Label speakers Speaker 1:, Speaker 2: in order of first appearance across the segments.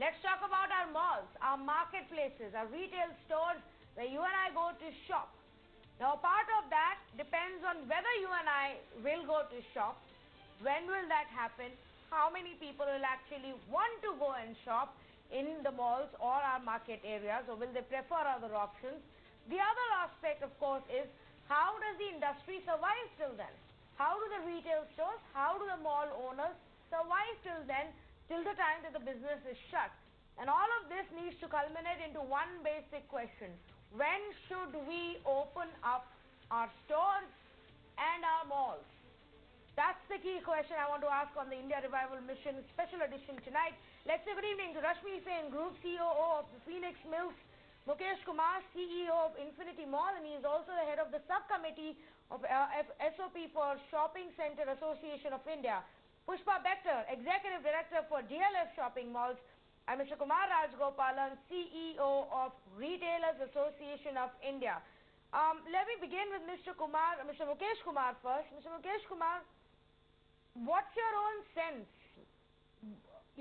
Speaker 1: Let's talk about our malls, our marketplaces, our retail stores where you and I go to shop. Now, part of that depends on whether you and I will go to shop, when will that happen, how many people will actually want to go and shop in the malls or our market areas, or will they prefer other options. The other aspect, of course, is how does the industry survive till then? How do the retail stores, how do the mall owners survive till then, till the time that the business is shut? And all of this needs to culminate into one basic question. When should we open up our stores and our malls? That's the key question I want to ask on the India Revival Mission special edition tonight. Let's say good evening to Rashmi Sen, Group COO of the Phoenix Mills, Mukesh Kumar, CEO of Infinity Mall, and he is also the head of the subcommittee of SOP for Shopping Center Association of India. Pushpa Bector, Executive Director for DLF Shopping Malls, and Mr. Kumar Rajgopalan, CEO of Retailers Association of India. Let me begin with Mr. Mukesh Kumar first. Mr. Mukesh Kumar, what's your own sense?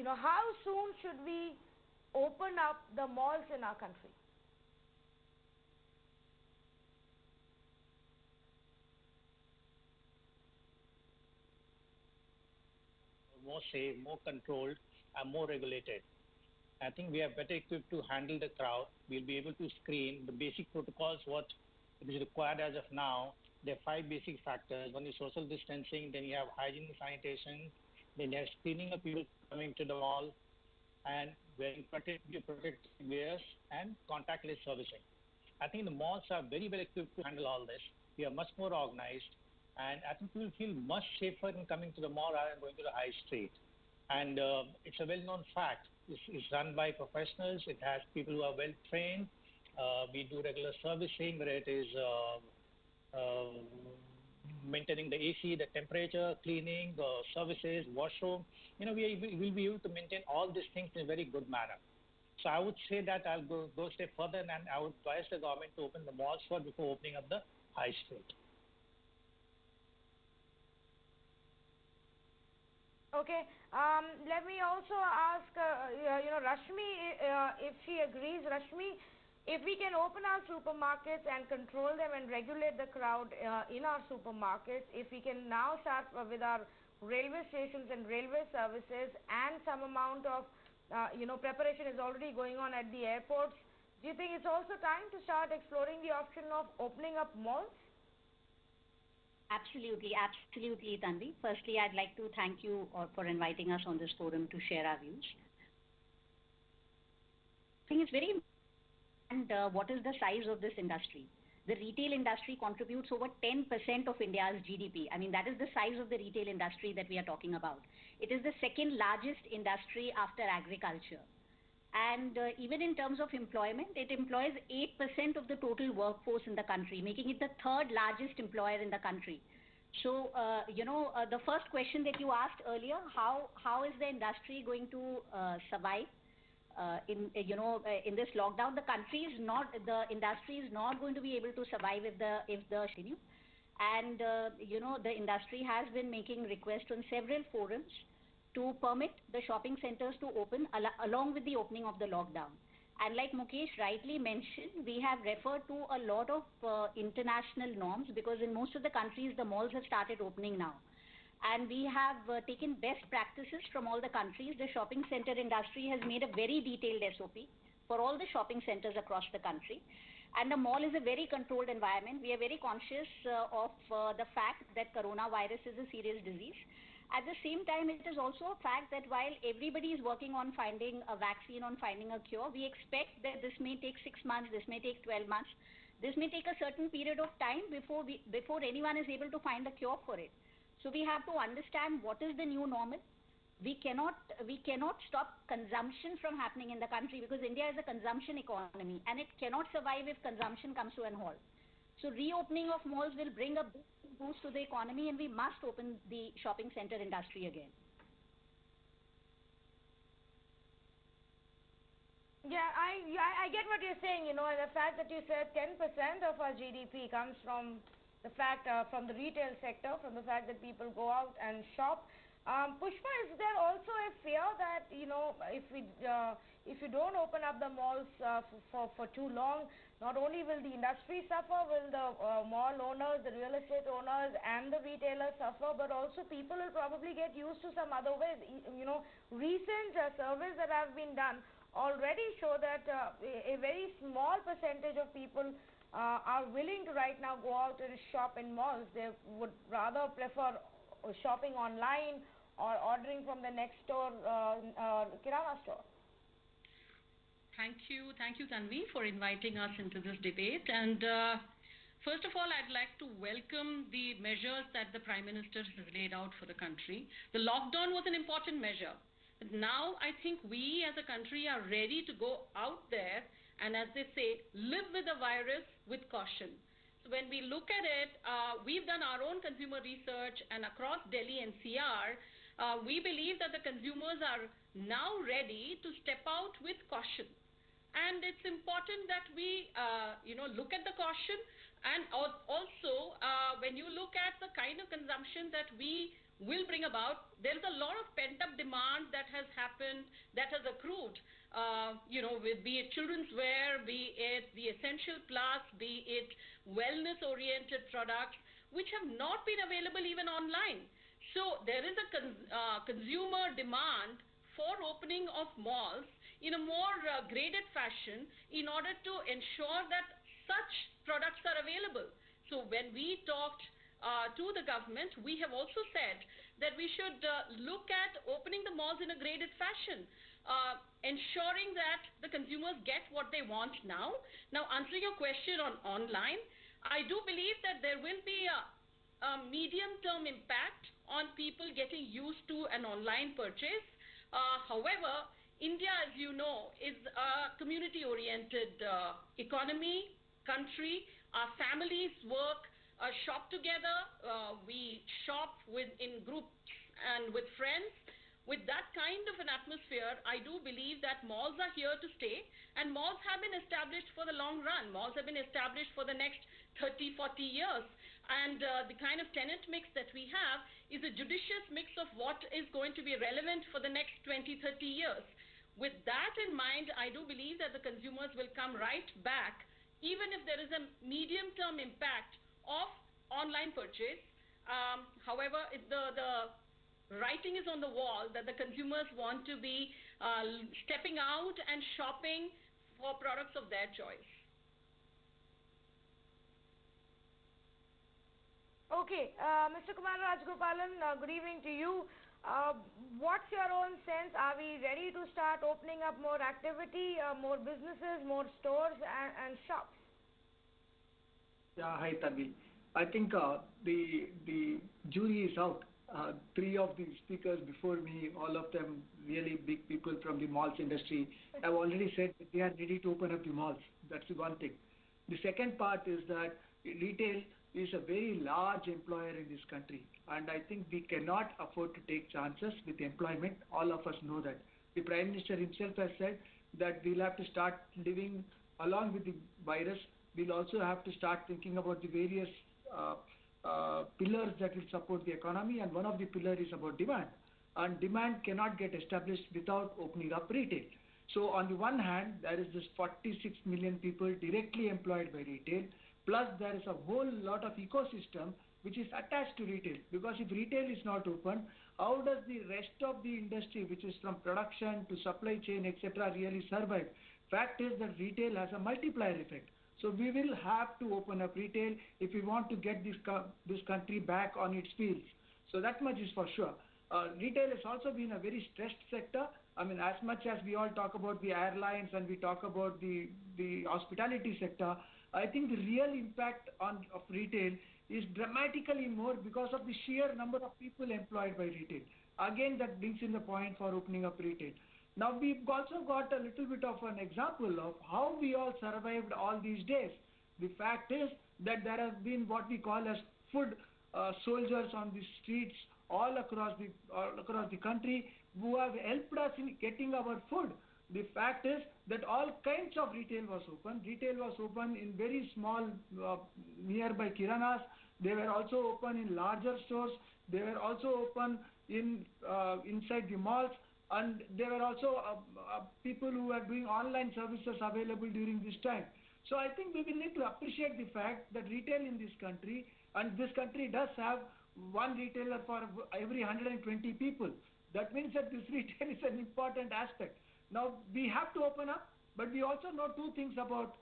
Speaker 1: How soon should we open up the malls in our country?
Speaker 2: More safe, more controlled, and more regulated. I think we are better equipped to handle the crowd. We'll be able to screen the basic protocols, what is required as of now. There are 5 basic factors. One is social distancing, then you have hygiene and sanitation, then you have screening of people coming to the mall, and wearing protective wears, and contactless servicing. I think the malls are very well equipped to handle all this. We are much more organized, and I think people feel much safer in coming to the mall rather than going to the high street. And it's a well-known fact. It's run by professionals. It has people who are well trained. We do regular servicing, whether it is maintaining the AC, the temperature, cleaning, services, washroom. We'll be able to maintain all these things in a very good manner. So I would say that I'll go a step further, and I would advise the government to open the malls first before opening up the high street.
Speaker 1: Okay. Let me also ask, Rashmi, if she agrees. Rashmi, if we can open our supermarkets and control them and regulate the crowd in our supermarkets, if we can now start with our railway stations and railway services, and some amount of, preparation is already going on at the airports, do you think it's also time to start exploring the option of opening up malls?
Speaker 3: Absolutely, absolutely, Tanvi. Firstly, I'd like to thank you for inviting us on this forum to share our views. I think it's very important what is the size of this industry. The retail industry contributes over 10% of India's GDP. I mean, that is the size of the retail industry that we are talking about. It is the second largest industry after agriculture. And even in terms of employment, it employs 8% of the total workforce in the country, making it the third largest employer in the country. So, the first question that you asked earlier, how is the industry going to survive in this lockdown? The industry is not going to be able to survive if the continue. And the industry has been making requests on several forums to permit the shopping centers to open along with the opening of the lockdown. And like Mukesh rightly mentioned, we have referred to a lot of international norms, because in most of the countries, the malls have started opening now. And we have taken best practices from all the countries. The shopping center industry has made a very detailed SOP for all the shopping centers across the country. And the mall is a very controlled environment. We are very conscious of the fact that coronavirus is a serious disease. At the same time, it is also a fact that while everybody is working on finding a vaccine, on finding a cure, we expect that this may take 6 months, this may take 12 months. This may take a certain period of time before anyone is able to find a cure for it. So we have to understand what is the new normal. We cannot stop consumption from happening in the country, because India is a consumption economy, and it cannot survive if consumption comes to an halt. So reopening of malls will bring a big boost to the economy, and we must open the shopping center industry again.
Speaker 1: Yeah, I get what you're saying, and the fact that you said 10% of our GDP comes from the fact, from the retail sector, from the fact that people go out and shop. Pushpa, is there also a fear that if you don't open up the malls for too long, not only will the industry suffer, will the mall owners, the real estate owners, and the retailers suffer, but also people will probably get used to some other ways. Recent surveys that have been done already show that a very small percentage of people are willing to right now go out and shop in malls. They would rather prefer shopping online or ordering from the next store, kirana store.
Speaker 4: Thank you, Tanvi, for inviting us into this debate. And first of all, I'd like to welcome the measures that the Prime Minister has laid out for the country. The lockdown was an important measure. But now I think we as a country are ready to go out there and, as they say, live with the virus with caution. So when we look at it, we've done our own consumer research, and across Delhi NCR, we believe that the consumers are now ready to step out with caution. And it's important that we, look at the caution, and also when you look at the kind of consumption that we will bring about, there's a lot of pent-up demand that has happened, that has accrued, with be it children's wear, be it the essential plus, be it wellness-oriented products, which have not been available even online. So there is a consumer demand for opening of malls in a more graded fashion in order to ensure that such products are available. So when we talked to the government, we have also said that we should look at opening the malls in a graded fashion, ensuring that the consumers get what they want now. Now, answering your question on online, I do believe that there will be a medium-term impact on people getting used to an online purchase. However, India, as you know, is a community-oriented economy, country. Our families work, shop together. We shop in groups and with friends. With that kind of an atmosphere, I do believe that malls are here to stay, and malls have been established for the long run. Malls have been established for the next 30, 40 years. And the kind of tenant mix that we have is a judicious mix of what is going to be relevant for the next 20, 30 years. With that in mind, I do believe that the consumers will come right back, even if there is a medium-term impact of online purchase. However, the writing is on the wall that the consumers want to be stepping out and shopping for products of their choice.
Speaker 1: Okay, Mr. Kumar Rajgopalan, good evening to you. What's your own sense? Are we ready to start opening up more activity, more businesses, more stores and shops?
Speaker 5: Yeah, hi Tanvi. I think the jury is out. Three of the speakers before me, all of them really big people from the malls industry, have already said that they are ready to open up the malls. That's the one thing. The second part is that retail is a very large employer in this country, and I think we cannot afford to take chances with employment. All of us know that. The Prime Minister himself has said that we'll have to start living along with the virus. We'll also have to start thinking about the various pillars that will support the economy, and one of the pillars is about demand. And demand cannot get established without opening up retail. So on the one hand, there is this 46 million people directly employed by retail, plus there is a whole lot of ecosystem which is attached to retail. Because if retail is not open, how does the rest of the industry, which is from production to supply chain, etc., really survive? Fact is that retail has a multiplier effect. So we will have to open up retail if we want to get this country back on its wheels. So that much is for sure. Retail has also been a very stressed sector. I mean, as much as we all talk about the airlines and we talk about the hospitality sector, I think the real impact of retail is dramatically more because of the sheer number of people employed by retail. Again, that brings in the point for opening up retail. Now, we've also got a little bit of an example of how we all survived all these days. The fact is that there have been what we call as food soldiers on the streets all across the country who have helped us in getting our food. The fact is that all kinds of retail was open. Retail was open in very small nearby kiranas. They were also open in larger stores. They were also open inside the malls, and there were also people who were doing online services available during this time. So I think we will need to appreciate the fact that retail in this country, and this country does have one retailer for every 120 people. That means that this retail is an important aspect. Now, we have to open up, but we also know two things about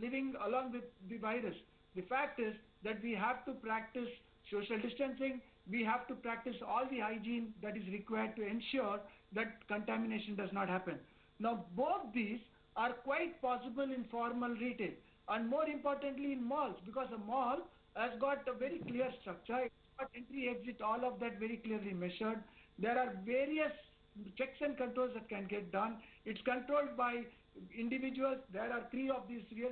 Speaker 5: living along with the virus. The fact is that we have to practice social distancing, we have to practice all the hygiene that is required to ensure that contamination does not happen. Now, both these are quite possible in formal retail, and more importantly in malls, because a mall has got a very clear structure. It's got entry, exit, all of that very clearly measured. There are various checks and controls that can get done. It's controlled by individuals. There are three of these real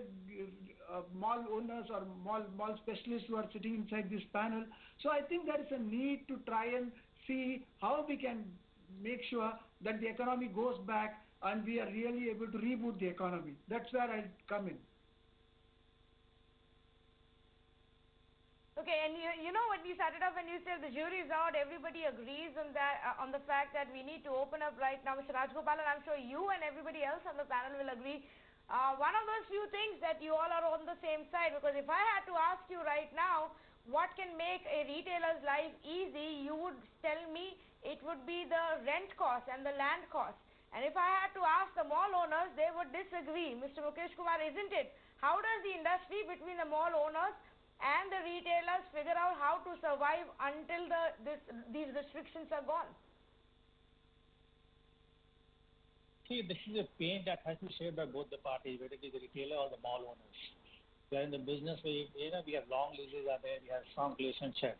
Speaker 5: mall owners or mall specialists who are sitting inside this panel. So I think there is a need to try and see how we can make sure that the economy goes back and we are really able to reboot the economy. That's where I come in.
Speaker 1: Okay, and you know when we started off, when you said the jury is out, everybody agrees on that, on the fact that we need to open up right now. Mr. Rajgopalan, I'm sure you and everybody else on the panel will agree. One of those few things that you all are on the same side, because if I had to ask you right now, what can make a retailer's life easy, you would tell me it would be the rent cost and the land cost. And if I had to ask the mall owners, they would disagree. Mr. Mukesh Kumar, isn't it? How does the industry between the mall owners and the retailers figure out how to survive until these restrictions are gone?
Speaker 2: See, this is a pain that has to be shared by both the parties, whether it is the retailer or the mall owners. We are in the business where we have long leases are there, we have strong relationship.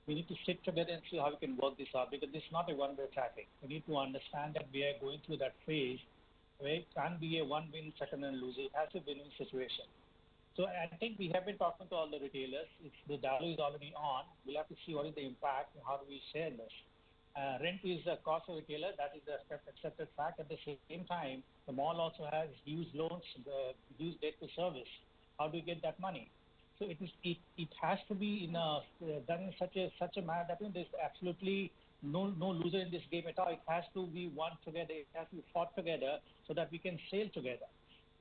Speaker 2: We need to sit together and see how we can work this out, because this is not a one-way traffic. We need to understand that we are going through that phase where it can't be a one-win, second and loser. It has a win-win situation. So I think we have been talking to all the retailers. The dialogue is already on. We'll have to see what is the impact and how do we share this. Rent is a cost of retailer. That is the accepted fact. At the same time, the mall also has huge loans, huge debt to service. How do you get that money? So it has to be done in such a manner that there's absolutely no loser in this game at all. It has to be won together. It has to be fought together so that we can sail together.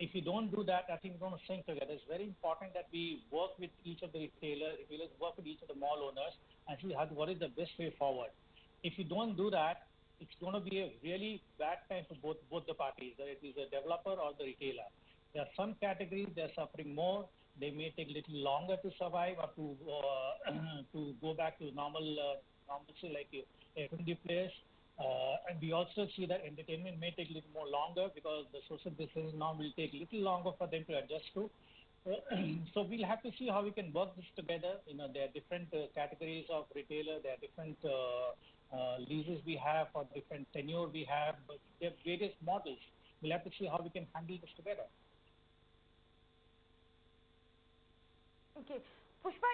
Speaker 2: If you don't do that, I think we're going to sink together. It's very important that we work with each of the retailers work with each of the mall owners and see what is the best way forward. If you don't do that, it's going to be a really bad time for both the parties, whether it is the developer or the retailer. There are some categories that are suffering more. They may take a little longer to survive or to go back to normalcy like a F&B place. And we also see that entertainment may take a little more longer because the social distancing now will take a little longer for them to adjust to. So we'll have to see how we can work this together. There are different categories of retailer. There are different leases we have or different tenure we have. But there are various models. We'll have to see how we can handle this together.
Speaker 1: Okay. Pushpa,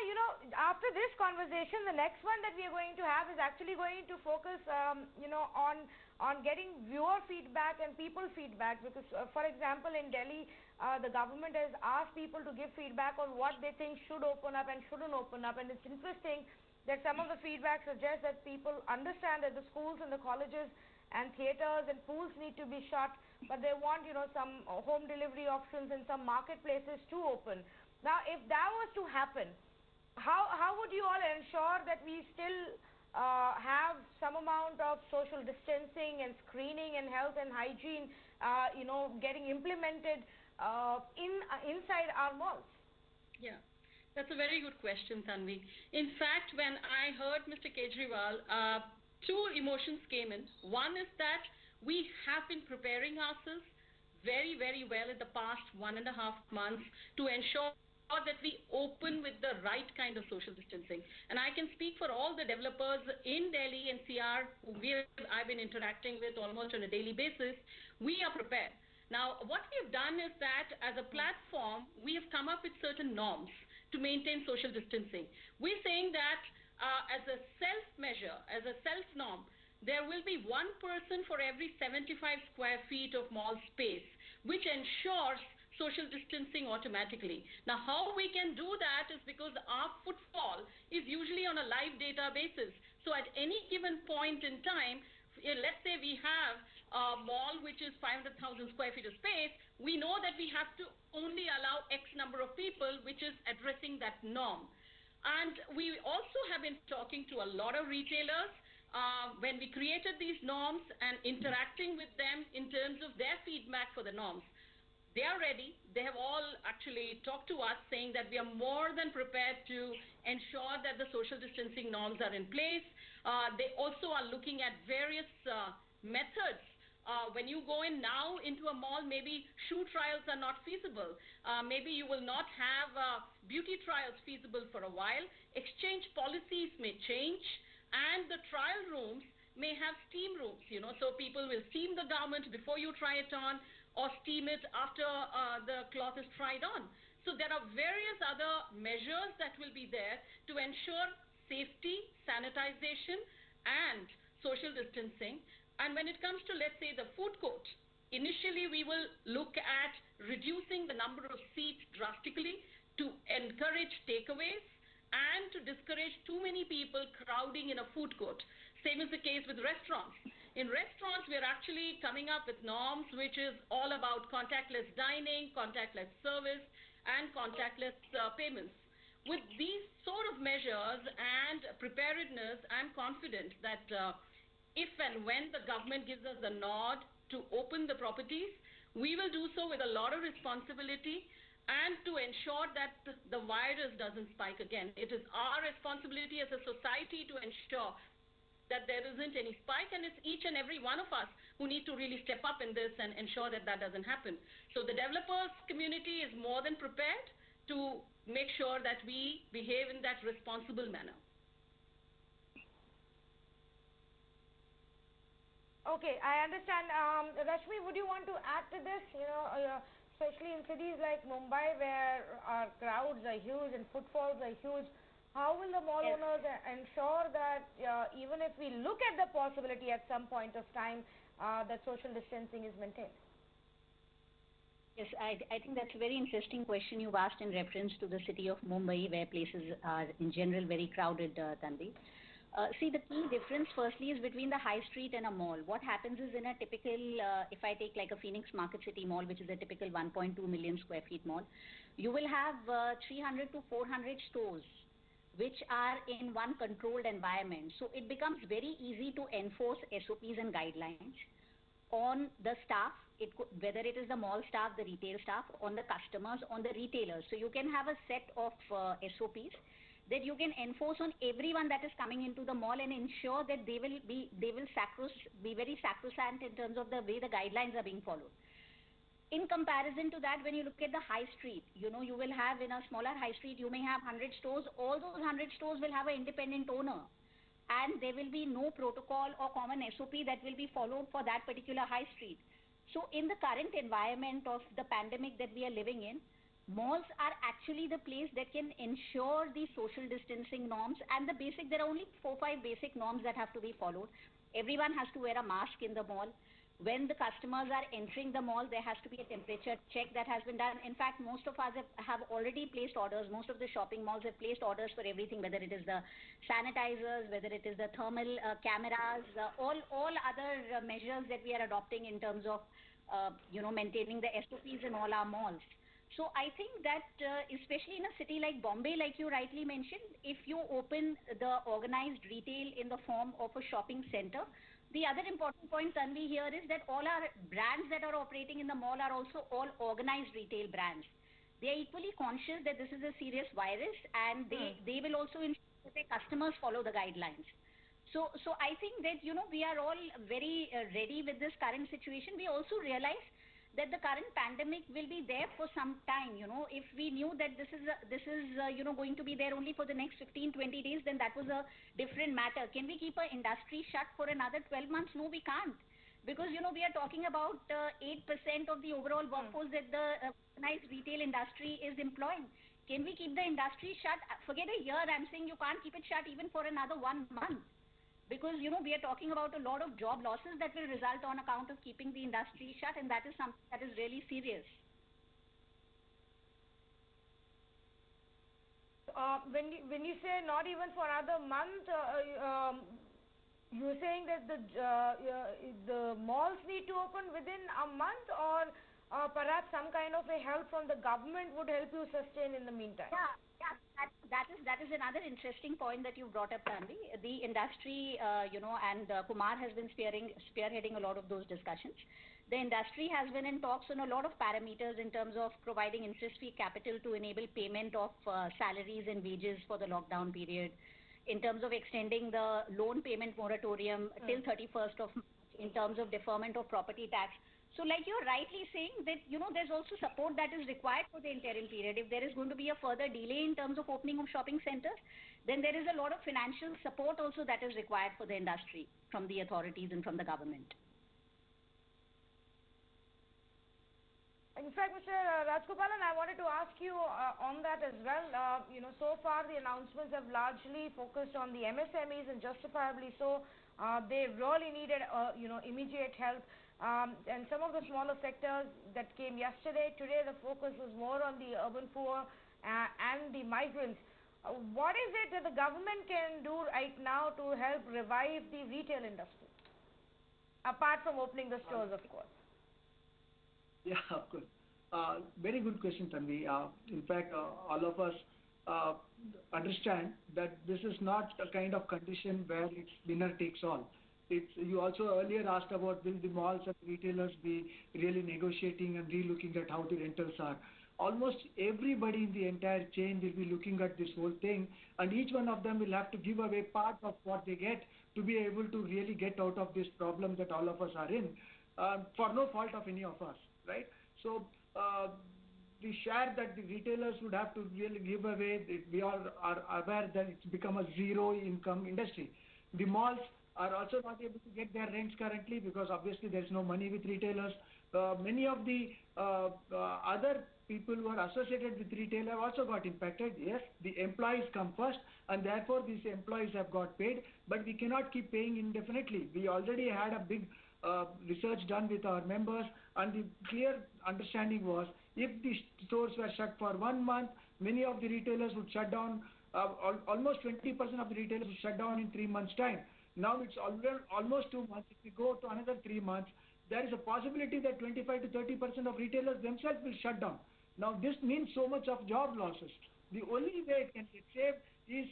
Speaker 1: after this conversation, the next one that we are going to have is actually going to focus, on getting viewer feedback and people feedback. Because, for example, in Delhi, the government has asked people to give feedback on what they think should open up and shouldn't open up. And it's interesting that some of the feedback suggests that people understand that the schools and the colleges and theaters and pools need to be shut, but they want, some home delivery options and some marketplaces to open. Now, if that was to happen, how would you all ensure that we still have some amount of social distancing and screening and health and hygiene, getting implemented inside our malls?
Speaker 4: Yeah, that's a very good question, Tanvi. In fact, when I heard Mr. Kejriwal, two emotions came in. One is that we have been preparing ourselves very, very well in the past 1.5 months to ensure that we open with the right kind of social distancing. And I can speak for all the developers in Delhi and CR who I've been interacting with almost on a daily basis. We are prepared. Now, what we have done is that as a platform, we have come up with certain norms to maintain social distancing. We're saying that as a self-measure, as a self-norm, there will be one person for every 75 square feet of mall space, which ensures social distancing automatically. Now, how we can do that is because our footfall is usually on a live data basis. So at any given point in time, let's say we have a mall which is 500,000 square feet of space, we know that we have to only allow X number of people, which is addressing that norm. And we also have been talking to a lot of retailers when we created these norms and interacting with them in terms of their feedback for the norms. They are ready. They have all actually talked to us saying that we are more than prepared to ensure that the social distancing norms are in place. They also are looking at various methods. When you go in now into a mall, maybe shoe trials are not feasible. Maybe you will not have beauty trials feasible for a while. Exchange policies may change, and the trial rooms may have steam rooms, so people will steam the garment before you try it on, or steam it after the cloth is tried on. So there are various other measures that will be there to ensure safety, sanitization, and social distancing. And when it comes to, let's say, the food court, initially we will look at reducing the number of seats drastically to encourage takeaways and to discourage too many people crowding in a food court. Same is the case with restaurants. In restaurants, we are actually coming up with norms which is all about contactless dining, contactless service, and contactless payments. With these sort of measures and preparedness, I'm confident that if and when the government gives us the nod to open the properties, we will do so with a lot of responsibility and to ensure that the virus doesn't spike again. It is our responsibility as a society to ensure that there isn't any spike, and it's each and every one of us who need to really step up in this and ensure that that doesn't happen. So the developers community is more than prepared to make sure that we behave in that responsible manner.
Speaker 1: Okay, I understand. Rashmi, would you want to add to this? Especially in cities like Mumbai where our crowds are huge and footfalls are huge. How will the mall owners ensure that even if we look at the possibility at some point of time that social distancing is maintained?
Speaker 3: Yes, I think that's a very interesting question you've asked in reference to the city of Mumbai, where places are in general very crowded, Tanvi. See, the key difference firstly is between the high street and a mall. What happens is in a typical, if I take like a Phoenix Market City mall, which is a typical 1.2 million square feet mall, you will have 300 to 400 stores which are in one controlled environment. So it becomes very easy to enforce SOPs and guidelines on the staff, whether it is the mall staff, the retail staff, on the customers, on the retailers. So you can have a set of SOPs that you can enforce on everyone that is coming into the mall and ensure that they will be very sacrosanct in terms of the way the guidelines are being followed. In comparison to that, when you look at the high street, you will have in a smaller high street, you may have 100 stores. All those 100 stores will have an independent owner, and there will be no protocol or common SOP that will be followed for that particular high street. So in the current environment of the pandemic that we are living in, malls are actually the place that can ensure the social distancing norms and there are only 4-5 basic norms that have to be followed. Everyone has to wear a mask in the mall. When the customers are entering the mall, there has to be a temperature check that has been done. In fact, most of us have already placed orders. Most of the shopping malls have placed orders for everything, whether it is the sanitizers, whether it is the thermal cameras, all other measures that we are adopting in terms of maintaining the SOPs in all our malls. So I think that especially in a city like Bombay, like you rightly mentioned, if you open the organized retail in the form of a shopping center, the other important point, Tanvi, here is that all our brands that are operating in the mall are also all organized retail brands. They are equally conscious that this is a serious virus, and they will also ensure that their customers follow the guidelines. So I think that, we are all very ready with this current situation. We also realize that the current pandemic will be there for some time. If we knew that this is going to be there only for the next 15-20 days, then that was a different matter. Can we keep our industry shut for another 12 months? No, we can't, because we are talking about 8% of the overall workforce that the organized retail industry is employing. Can we keep the industry shut? Forget a year, I'm saying you can't keep it shut even for another 1 month. Because, we are talking about a lot of job losses that will result on account of keeping the industry shut, and that is something that is really serious.
Speaker 1: When you say not even for another month, you're saying that the malls need to open within a month, or perhaps some kind of a help from the government would help you sustain in the meantime.
Speaker 3: Yeah, yeah, that is another interesting point that you brought up, Tanvi. The industry, and Kumar has been spearheading a lot of those discussions. The industry has been in talks on a lot of parameters in terms of providing interest-free capital to enable payment of salaries and wages for the lockdown period, in terms of extending the loan payment moratorium till 31st of March, in terms of deferment of property tax. So like you're rightly saying that, there's also support that is required for the interim period. If there is going to be a further delay in terms of opening of shopping centers, then there is a lot of financial support also that is required for the industry from the authorities and from the government.
Speaker 1: In fact, Mr. Rajgopalan, I wanted to ask you on that as well. So far the announcements have largely focused on the MSMEs, and justifiably so. They really needed, immediate help. And some of the smaller sectors that came yesterday, today the focus was more on the urban poor and the migrants. What is it that the government can do right now to help revive the retail industry? Apart from opening the stores, of course.
Speaker 5: Yeah, of course. Very good question, Tanvi. In fact, all of us understand that this is not a kind of condition where it's winner takes all. You also earlier asked about will the malls and retailers be really negotiating and re-looking at how the rentals are. Almost everybody in the entire chain will be looking at this whole thing, and each one of them will have to give away part of what they get to be able to really get out of this problem that all of us are in, for no fault of any of us, right? So the share that the retailers would have to really give away, we all are aware that it's become a zero income industry. The malls are also not able to get their rents currently because obviously there's no money with retailers. Many of the other people who are associated with retail have also got impacted. Yes, the employees come first, and therefore these employees have got paid, but we cannot keep paying indefinitely. We already had a big research done with our members, and the clear understanding was if the stores were shut for 1 month, many of the retailers would shut down. Almost 20% of the retailers would shut down in 3 months' time. Now it's almost 2 months. If we go to another 3 months, there is a possibility that 25 to 30% of retailers themselves will shut down. Now this means so much of job losses. The only way it can get saved is,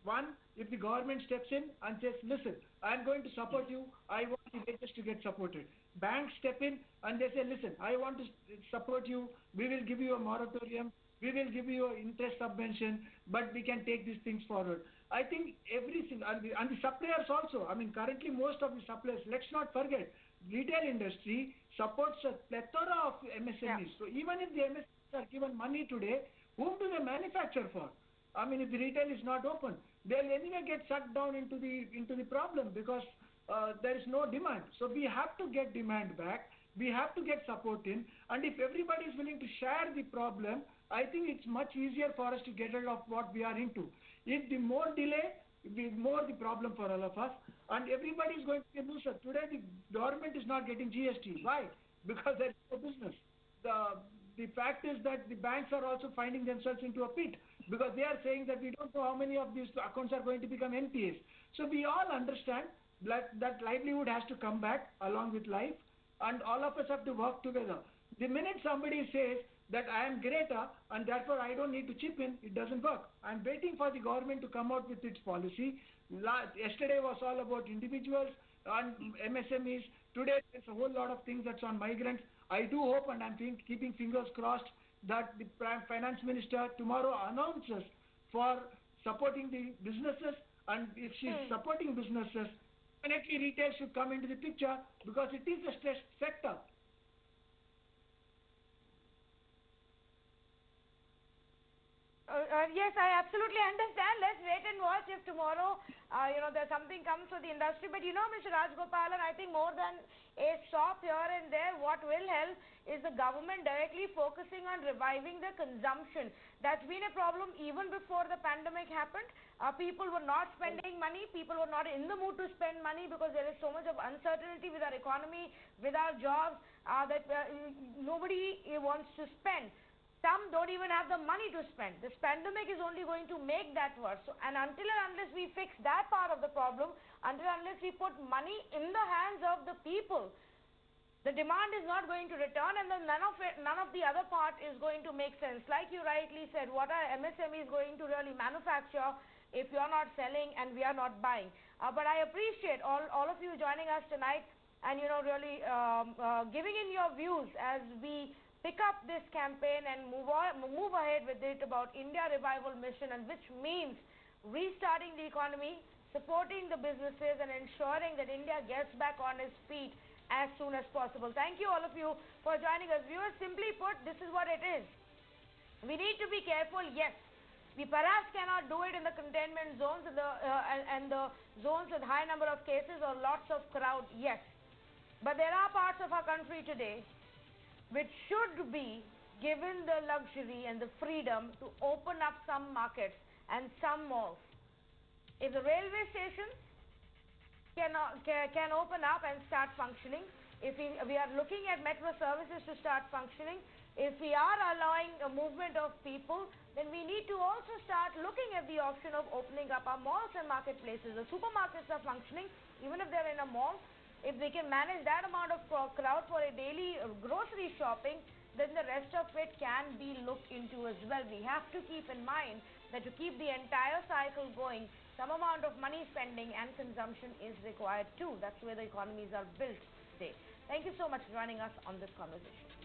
Speaker 5: one, if the government steps in and says, listen, I'm going to support you, I want the wages to get supported. Banks step in and they say, listen, I want to support you, we will give you a moratorium, we will give you an interest subvention, but we can take these things forward. I think everything, and the suppliers also, currently most of the suppliers, let's not forget, retail industry supports a plethora of MSMEs. Yeah. So even if the MSMEs are given money today, whom do they manufacture for? If the retail is not open, they'll anyway get sucked down into the problem because there is no demand. So we have to get demand back. We have to get support in, and if everybody is willing to share the problem, I think it's much easier for us to get rid of what we are into. If the more delay, the more the problem for all of us, and everybody is going to be a loser. Today, the government is not getting GST. Why? Because there is no business. The fact is that the banks are also finding themselves into a pit because they are saying that we don't know how many of these accounts are going to become NPAs. So we all understand that livelihood has to come back along with life, and all of us have to work together. The minute somebody says that I am greater and therefore I don't need to chip in, it doesn't work. I'm waiting for the government to come out with its policy. Yesterday was all about individuals and MSMEs. Today there's a whole lot of things that's on migrants. I do hope, and I'm keeping fingers crossed, that the finance minister tomorrow announces for supporting the businesses, and if she's supporting businesses, definitely retail should come into the picture because it is a stressed sector.
Speaker 1: Yes, I absolutely understand. Let's wait and watch if tomorrow, there's something comes for the industry. But Mr. Rajgopalan, I think more than a stop here and there, what will help is the government directly focusing on reviving the consumption. That's been a problem even before the pandemic happened. People were not spending money. People were not in the mood to spend money because there is so much of uncertainty with our economy, with our jobs, that nobody wants to spend. Some don't even have the money to spend. This pandemic is only going to make that worse. So, and until and unless we fix that part of the problem, until and unless we put money in the hands of the people, the demand is not going to return, and then none of the other part is going to make sense. Like you rightly said, what are MSMEs going to really manufacture if you're not selling and we are not buying? But I appreciate all of you joining us tonight, and really giving in your views as we pick up this campaign and move ahead with it about India Revival Mission, and which means restarting the economy, supporting the businesses, and ensuring that India gets back on its feet as soon as possible. Thank you all of you for joining us. Viewers, simply put, this is what it is. We need to be careful, yes. We perhaps cannot do it in the containment zones and the zones with high number of cases or lots of crowd, yes. But there are parts of our country today which should be given the luxury and the freedom to open up some markets and some malls. If the railway stations can open up and start functioning, if we are looking at metro services to start functioning, if we are allowing a movement of people, then we need to also start looking at the option of opening up our malls and marketplaces. The supermarkets are functioning, even if they're in a mall. If they can manage that amount of crowd for a daily grocery shopping, then the rest of it can be looked into as well. We have to keep in mind that to keep the entire cycle going, some amount of money spending and consumption is required too. That's where the economies are built today. Thank you so much for joining us on this conversation.